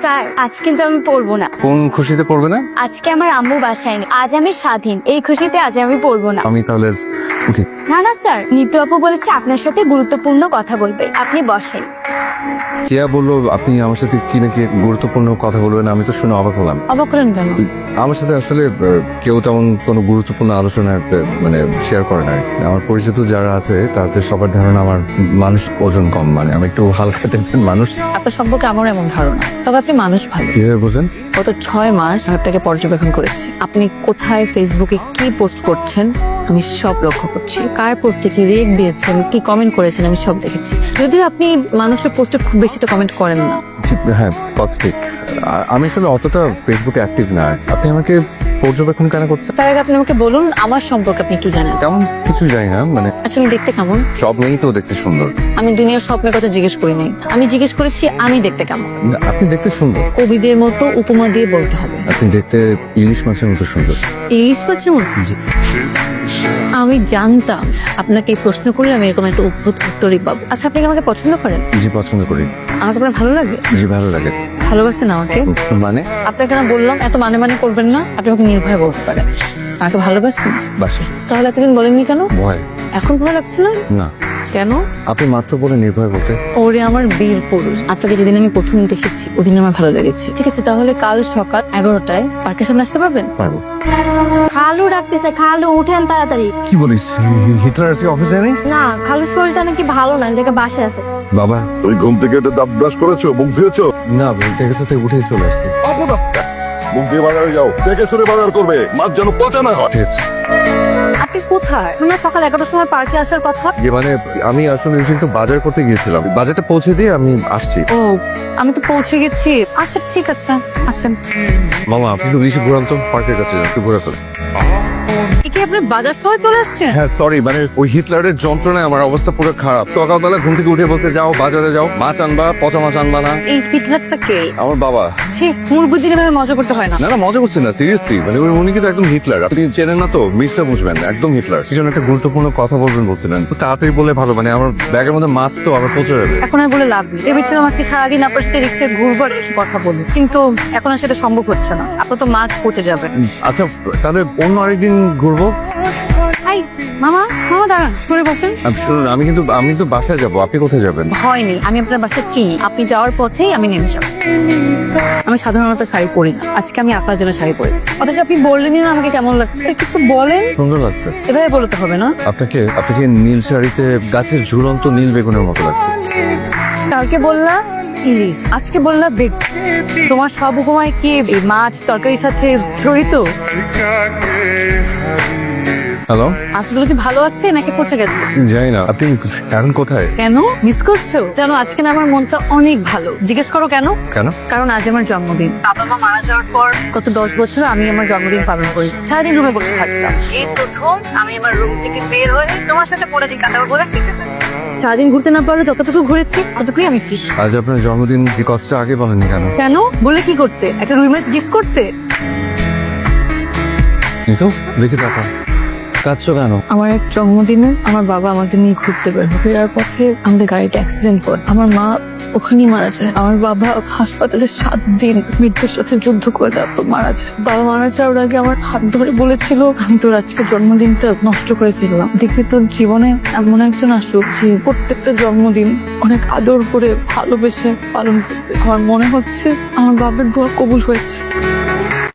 Sir আজ কিন্তু আমি পড়বো না। কোন খুশিতে পড়বে না? আজকে আমার আম্মু বাসায় নেই, আজ আমি স্বাধীন, এই খুশিতে আজ আমি পড়বো না। আমি তাহলে উঠি। না না স্যার, নিতু আপু বলেছে আপনার সাথে গুরুত্বপূর্ণ কথা বলবে, আপনি বসেন। কেয়া বললো আপনি আমার সাথে কি নাকি গুরুত্বপূর্ণ কথা বলবেন, আমি তো শুনে অবাক হলাম। অবাক হলেন কেন? আমার সাথে আসলে কেউ তেমন কোনো গুরুত্বপূর্ণ আলোচনা মানে শেয়ার করে না। আমার পরিচিত যারা আছে তাদের সবার ধারণা আমার মানুষ ওজন কম, মানে আমি একটু হালকা টাইপের মানুষ। আপনার সম্পর্কে আমার এমন ধারণা, তবে আপনি মানুষ ভালো। কিভাবে বোঝেন? গত 6 মাস আমি আপনাকে পর্যবেক্ষণ করেছি। আপনি কোথায় ফেসবুকে কি পোস্ট করছেন আমি সব লক্ষ্য করছি। কার পোস্টে কি রেট দিয়েছেন, কি কমেন্ট করেছেন আমি সব দেখেছি। যদিও আপনি মানুষের পোস্টে খুব বেশিটা কমেন্ট করেন না। হ্যাঁ, কথা ঠিক। আমি আসলে অতটা ফেসবুকে অ্যাক্টিভ না। আপনি আমাকে পর্যবেক্ষণ কেন করছেন? তার আগে আপনি আমাকে বলুন আমার সম্পর্কে আপনি কি জানেন। তেমন কিছু জানি না, মানে আচ্ছা আমি দেখতে কেমন? সব মেয়েই তো দেখতে সুন্দর। আমি দুনিয়ার সব মেয়ের কথা জিজ্ঞেস করি নাই, আমি জিজ্ঞেস করেছি আমি দেখতে কেমন। আপনি দেখতে সুন্দর। কবিদের মতো উপমা দিয়ে বলতে হবে। আপনি দেখতে ইলিশ মাছের মতো সুন্দর। ইলিশ মাছের মতো? আমি জানতাম আপনাকে এই প্রশ্ন করলে আমি এরকম একটা অদ্ভুত উত্তরই পাবো। আচ্ছা আপনি কি আমাকে পছন্দ করেন? জি, পছন্দ করি। আমাকে আপনার ভালো লাগে? জি, ভালো লাগে। ভালোবাসেন আমাকে? মানে আপনাকে না বললাম এত মানে করবেন না, আপনি আমাকে নির্ভয়ে বলতে পারেন আমাকে ভালোবাসেন। বাসে তাহলে এতদিন বলেননি কেন? ভয় এখন ভয় লাগছে না? না। কেন? আপনি মাত্র বলে নির্ভয় বলতে। ওরে আমার বীর পুরুষ, আপনাকে যেদিন আমি প্রথম দেখেছি ওদিন আমার ভালো লেগেছে। ঠিক আছে, তাহলে কাল সকাল 11টায় পার্কের সামনে আসতে পারবেন? পারবো। খালু ডাকতেছে, খালু উঠেন তাড়াতাড়ি। কি বলিস? হিটলার আজকে অফিসে নেই? না, খালুর শরীরটা নাকি ভালো না, দেখে বাসায় আছে। বাবা তুমি ঘুম থেকে উঠে দাঁত ব্রাশ করেছো, মুখ ধুয়েছো? না, দেখে সাথে উঠে চলে আসছে। অপরাধটা। মুখ দিয়ে বাজারে যাও, দেখে শুনে বাজার করবে, মাছ যেন পচা না হয়। ঠিক আছে। আপনি কোথায়? না সকাল 11টার সময় পার্কে আসার কথা। মানে আমি আসলে একটু বাজার করতে গিয়েছিলাম, বাজারটা পৌঁছে দিয়ে আমি আসছি। ও আমি তো পৌঁছে গেছি। আচ্ছা ঠিক আছে, আসেন। মামা আপনি তো বেশি ঘুরান তো, পার্কের কাছে যান, একটু ঘুরে ফেলেন। কি আপনি বাজার সময় চলে আসছেন? হ্যাঁ সরি, মানে ওই হিটলারের যন্ত্রণায় আমার অবস্থা পুরো খারাপ। সকালবেলা ঘুম থেকে উঠে বসে যাও বাজারে যাও, মাছ আনবা, পচা মাছ আনবা না। এই হিটলারটা কে? আমার বাবা। ছি, মুরবুদ্দিন এভাবে মজা করতে হয় না। না না, মজা করছেন না, সিরিয়াসলি। মানে উনি কিন্তু একদম হিটলার। আপনি চেনেন না তো, মিসটা বুঝবেন, একদম হিটলার। কি জন্য একটা গুরুত্বপূর্ণ কথা বলবেন বলছিলেন, তো তাড়াতাড়ি বলে ভালো। মানে আমার ব্যাগের মধ্যে মাছ তো আবার পচে যাবে। এখন আর বলে লাভ নেই। ভেবেছিলাম আজকে সারাদিন আপনার সাথে রিক্সায় ঘুরবো আর কিছু কথা বলবো, কিন্তু এখন আর সেটা সম্ভব হচ্ছে না। আপনার তো মাছ পচে যাবে। আচ্ছা তাহলে অন্য আরেকদিন ঘুরবো। এই মামা, মামা দাঁড়ান, চলে বসেন। শুনুন, আমি তো বাসায় যাবো, আপনি কোথায় যাবেন? হয়নি, আমি আপনার বাসা চিনি। আপনি যাওয়ার পথেই আমি নেমে যাবো। আমি সাধারণত শাড়ি পরি না, আজকে আমি আপনার জন্য শাড়ি পরেছি। অথচ আপনি বললেনই না আমাকে কেমন লাগছে। কিছু বলেন। সুন্দর লাগছে। এভাবে বলতে হবে না। আপনাকে নীল শাড়িতে গাছের ঝুলন্ত নীল বেগুনের মতো লাগছে। কালকে বললা ইলিশ, আজকে বললা বেগ। তোমার সব উপমায় কি এই মাছ তরকারির সাথে জড়িত? হ্যালো, আজগুলো কি ভালো আছে নাকি পচে গেছে? জানি না। আপনি এখন কোথায়? কেন মিস করছো? জানো আজকে না আমার মনটা অনেক ভালো। জিজ্ঞেস করো কেন? কেন? কারণ আজ আমার জন্মদিন। বাবা মা মারা যাওয়ার পর গত 10 বছর আমি আমার জন্মদিন পালন করি। সারাদিন রুমে বসে থাকতাম। এই প্রথম আমি আমার রুম থেকে বের হয়ে তোমার সাথে পড়ে দিই কাটাবো বলে শিখতে চাই। সারাদিন ঘুরতে না পারলে যতটুকু ঘুরেছি ততটুকুই আমি ফিস। আজ আপনার জন্মদিন, এই কথাটা আগে বলেননি কেন? কেন বলে কি করতে? একটা রুই মাছ গিফট করতে? এই তো দেখে থাকা কাঁদছো কেন? আমার এক জন্মদিনে আমার বাবা আমাদের নিয়ে ঘুরতে বের হয়। ফেরার পথে আমাদের গাড়িটা অ্যাক্সিডেন্ট করে। আমার মা ওখানেই মারা যায়। আমার বাবা হাসপাতালে 7 দিন মৃত্যুর সাথে যুদ্ধ করে তারপর মারা যায়। বাবা মারা যাওয়ার আগে আমার হাত ধরে বলেছিল, আমি তোর আজকে জন্মদিনটা নষ্ট করে ফেললাম। দেখবি তোর জীবনে এমন একজন আসুক যে প্রত্যেকটা জন্মদিন অনেক আদর করে ভালোবেসে পালন করবে। আমার মনে হচ্ছে আমার বাবার দোয়া কবুল হয়েছে।